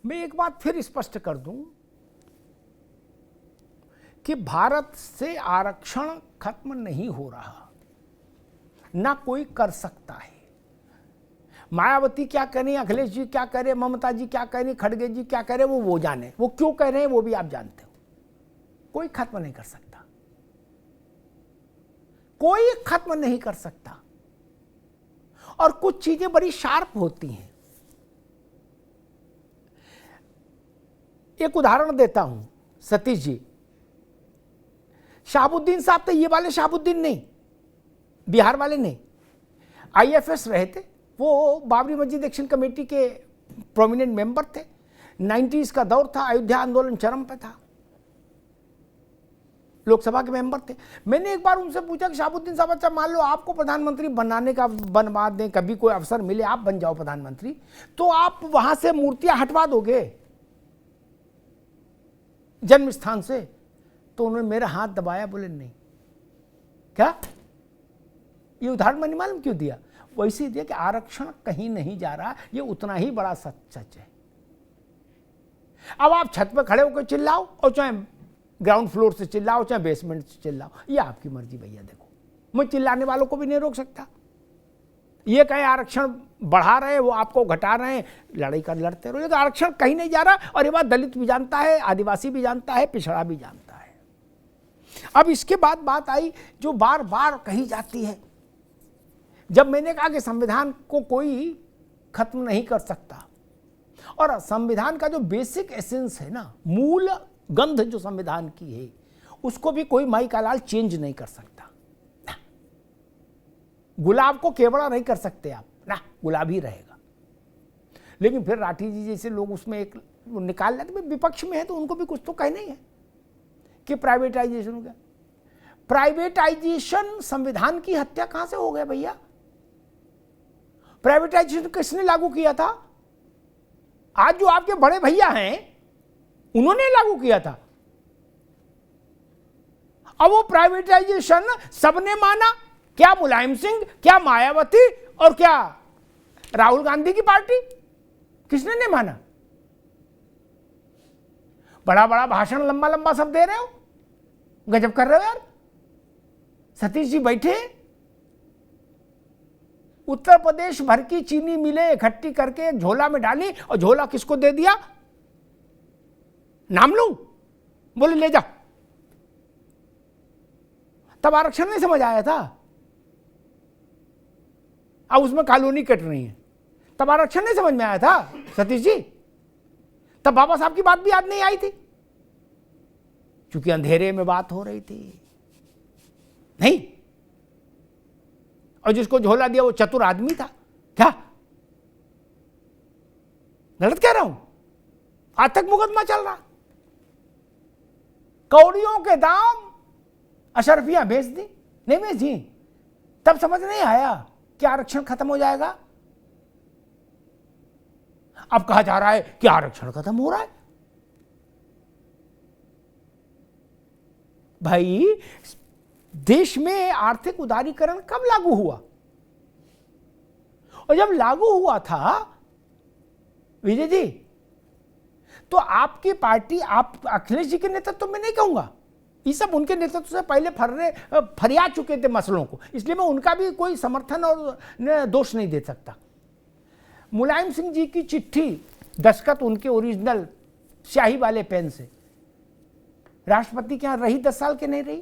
मैं एक बात फिर स्पष्ट कर दूं कि भारत से आरक्षण खत्म नहीं हो रहा, ना कोई कर सकता है। मायावती क्या करें, अखिलेश जी क्या करें, ममता जी क्या करें, खड़गे जी क्या करें, वो जाने, वो क्यों कह रहे हैं वो भी आप जानते हो। कोई खत्म नहीं कर सकता, कोई खत्म नहीं कर सकता। और कुछ चीजें बड़ी शार्प होती हैं। एक उदाहरण देता हूं, सतीश जी, शहाबुद्दीन साहब तो ये वाले शहाबुद्दीन नहीं, बिहार वाले नहीं, आईएफएस रहे थे, वो बाबरी मस्जिद एक्शन कमेटी के प्रोमिनेंट मेंबर थे। 90s का दौर था, अयोध्या आंदोलन चरम पे था, लोकसभा के मेंबर थे। मैंने एक बार उनसे पूछा कि शहाबुद्दीन साहब, अच्छा मान लो आपको प्रधानमंत्री बनाने का बनवा दें, कभी कोई अवसर मिले आप बन जाओ प्रधानमंत्री, तो आप वहां से मूर्तियां हटवा दोगे जन्म स्थान से? तो उन्होंने मेरा हाथ दबाया, बोले नहीं। क्या ये उदाहरण मैंने मालूम क्यों दिया? वैसे दिया कि आरक्षण कहीं नहीं जा रहा, ये उतना ही बड़ा सच है। अब आप छत पर खड़े होकर चिल्लाओ, और चाहे ग्राउंड फ्लोर से चिल्लाओ, चाहे बेसमेंट से चिल्लाओ, ये आपकी मर्जी भैया। देखो, मैं चिल्लाने वालों को भी नहीं रोक सकता। ये कहे आरक्षण बढ़ा रहे, वो आपको घटा रहे हैं, लड़ाई कर लड़ते रहो। तो आरक्षण कहीं नहीं जा रहा, और ये बात दलित भी जानता है, आदिवासी भी जानता है, पिछड़ा भी जानता है। अब इसके बाद बात आई जो बार बार कही जाती है, जब मैंने कहा कि संविधान को कोई खत्म नहीं कर सकता, और संविधान का जो बेसिक एसेंस है ना, मूल गंध जो संविधान की है, उसको भी कोई माई का लाल चेंज नहीं कर सकता। गुलाब को केवड़ा नहीं कर सकते आप ना, गुलाब ही रहेगा। लेकिन फिर राठी जी जैसे लोग उसमें एक निकाल लेते, विपक्ष में है तो उनको भी कुछ तो कहना ही है कि प्राइवेटाइजेशन हो गया। प्राइवेटाइजेशन संविधान की हत्या कहां से हो गया भैया? प्राइवेटाइजेशन किसने लागू किया था? आज जो आपके बड़े भैया हैं उन्होंने लागू किया था। अब वो प्राइवेटाइजेशन सबने माना, क्या मुलायम सिंह, क्या मायावती, और क्या राहुल गांधी की पार्टी? किसने नहीं माना? बड़ा बड़ा भाषण, लंबा लंबा सब दे रहे हो, गजब कर रहे हो यार। सतीश जी बैठे, उत्तर प्रदेश भर की चीनी मिलें इकट्ठी करके एक झोला में डाली, और झोला किसको दे दिया? नाम लूं? बोले ले जाओ। तब आरक्षण नहीं समझ आया था, अब उसमें कॉलोनी कट रही है। तब आरक्षण नहीं समझ में आया था सतीश जी, तब बाबा साहब की बात भी याद नहीं आई थी, क्योंकि अंधेरे में बात हो रही थी। नहीं, और जिसको झोला दिया वो चतुर आदमी था क्या? गलत कह रहा हूं? आज तक मुकदमा चल रहा, कौड़ियों के दाम अशरफियां बेच दी, नहीं बेची, तब समझ नहीं आया कि आरक्षण खत्म हो जाएगा। अब कहा जा रहा है कि आरक्षण खत्म हो रहा है। भाई, देश में आर्थिक उदारीकरण कब लागू हुआ? और जब लागू हुआ था विजय जी, तो आपकी पार्टी, आप अखिलेश जी के नेतृत्व में नहीं कहूंगा, ये सब उनके नेतृत्व से पहले फरिया चुके थे मसलों को, इसलिए मैं उनका भी कोई समर्थन और दोष नहीं दे सकता। मुलायम सिंह जी की चिट्ठी, दस्तखत उनके ओरिजिनल स्याही वाले पेन से, राष्ट्रपति के यहां रही 10 साल के नहीं रही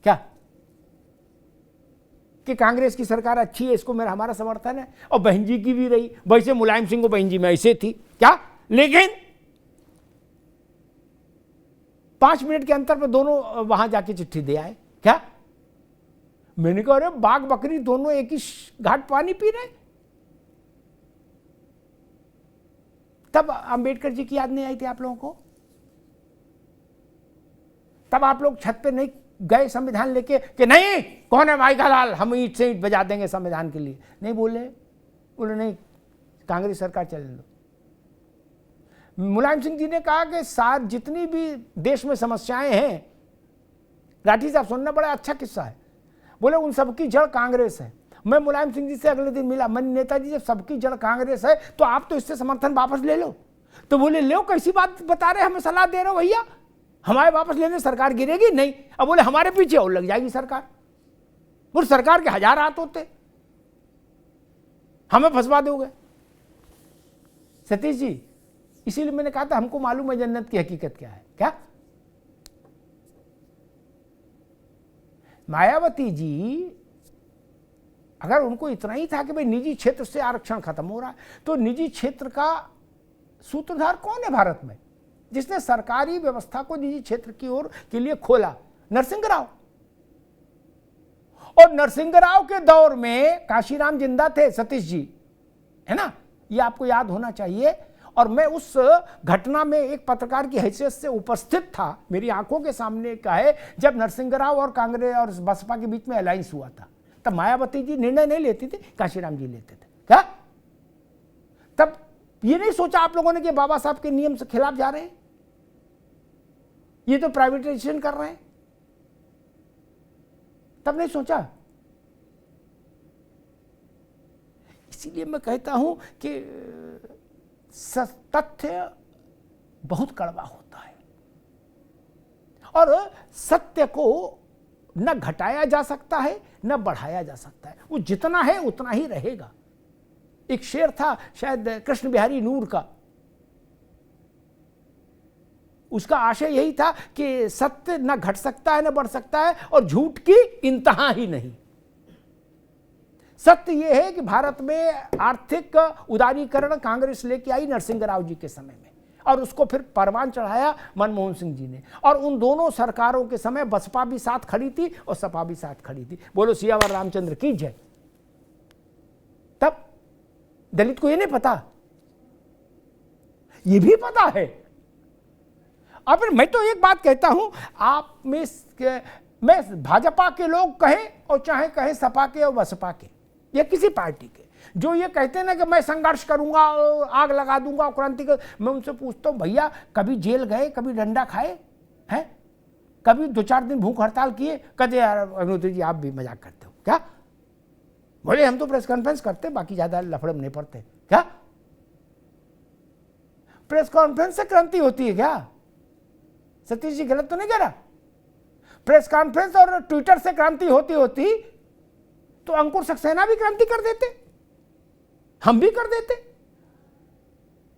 क्या? कि कांग्रेस की सरकार अच्छी है, इसको हमारा समर्थन है, और बहन जी की भी रही, वैसे मुलायम सिंह को बहन जी में ऐसे थी क्या? लेकिन 5 मिनट के अंतर पे दोनों वहां जाके चिट्ठी दे आए क्या? मैंने कहा अरे बाघ बकरी दोनों एक ही घाट पानी पी रहे। तब अंबेडकर जी की याद नहीं आई थी आप लोगों को? तब आप लोग छत पे नहीं गए संविधान लेके कि नहीं, कौन है भाई का लाल, हम ईंट से ईंट बजा देंगे संविधान के लिए? नहीं बोले नहीं, कांग्रेस सरकार चलने दो। मुलायम सिंह जी ने कहा कि जितनी भी देश में समस्याएं हैं, राठी साहब सुनना, बड़ा अच्छा किस्सा है, बोले उन सबकी जड़ कांग्रेस है। मैं मुलायम सिंह जी से अगले दिन मिला, मैंने नेताजी जब सबकी जड़ कांग्रेस है तो आप तो इससे समर्थन वापस ले लो, तो बोले लो कैसी बात बता रहे, हमें सलाह दे रहे हो भैया, हमारे वापस लेने सरकार गिरेगी नहीं। अब बोले हमारे पीछे और लग जाएगी सरकार। बोले सरकार के 1000 हाथ होते, हमें फंसवा दोगे। सतीश जी, इसीलिए मैंने कहा था हमको मालूम है जन्नत की हकीकत क्या है। क्या मायावती जी, अगर उनको इतना ही था कि भाई निजी क्षेत्र से आरक्षण खत्म हो रहा है, तो निजी क्षेत्र का सूत्रधार कौन है भारत में जिसने सरकारी व्यवस्था को निजी क्षेत्र की ओर के लिए खोला? नरसिंह राव। और नरसिंह राव के दौर में काशीराम जिंदा थे, सतीश जी, है ना, ये आपको याद होना चाहिए। और मैं उस घटना में एक पत्रकार की हैसियत से उपस्थित था, मेरी आंखों के सामने का है, जब नरसिंह राव और कांग्रेस और बसपा के बीच में अलायंस हुआ था। तब मायावती जी निर्णय नहीं लेती थी, काशीराम जी लेते थे। क्या तब ये नहीं सोचा आप लोगों ने कि बाबा साहब के नियम से खिलाफ जा रहे हैं, ये तो प्राइवेटाइजेशन कर रहे हैं? तब नहीं सोचा। इसीलिए मैं कहता हूं कि तथ्य बहुत कड़वा होता है और सत्य को न घटाया जा सकता है न बढ़ाया जा सकता है, वो जितना है उतना ही रहेगा। एक शेर था शायद कृष्ण बिहारी नूर का, उसका आशय यही था कि सत्य न घट सकता है न बढ़ सकता है और झूठ की इंतहा ही नहीं। सत्य यह है कि भारत में आर्थिक उदारीकरण कांग्रेस लेके आई नरसिंह राव जी के समय में, और उसको फिर परवान चढ़ाया मनमोहन सिंह जी ने। और उन दोनों सरकारों के समय बसपा भी साथ खड़ी थी और सपा भी साथ खड़ी थी। बोलो सियावर रामचंद्र की जय। तब दलित को ये नहीं पता, ये भी पता है। अब मैं तो एक बात कहता हूं, आप में भाजपा के लोग कहें और चाहे कहें सपा के और बसपा के या किसी पार्टी के, जो ये कहते हैं ना कि मैं संघर्ष करूंगा, आग लगा दूंगा, क्रांति कर, मैं उनसे पूछता हूं भैया कभी जेल गए, कभी डंडा खाए हैं, कभी 2-4 दिन भूख हड़ताल किए? कहते यार अग्निहोत्री जी आप भी मजाक करते हो क्या? बोले हम तो प्रेस कॉन्फ्रेंस करते, बाकी ज्यादा लफड़े में नहीं पड़ते। क्या प्रेस कॉन्फ्रेंस से क्रांति होती है क्या? सतीश जी गलत तो नहीं कह रहा? प्रेस कॉन्फ्रेंस और ट्विटर से क्रांति होती तो अंकुर सक्सेना भी क्रांति कर देते, हम भी कर देते।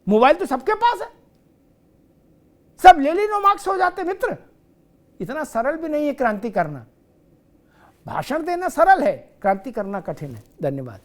मोबाइल तो सबके पास है, सब ले ली नो मार्क्स हो जाते मित्र। इतना सरल भी नहीं है क्रांति करना। भाषण देना सरल है, क्रांति करना कठिन है। धन्यवाद।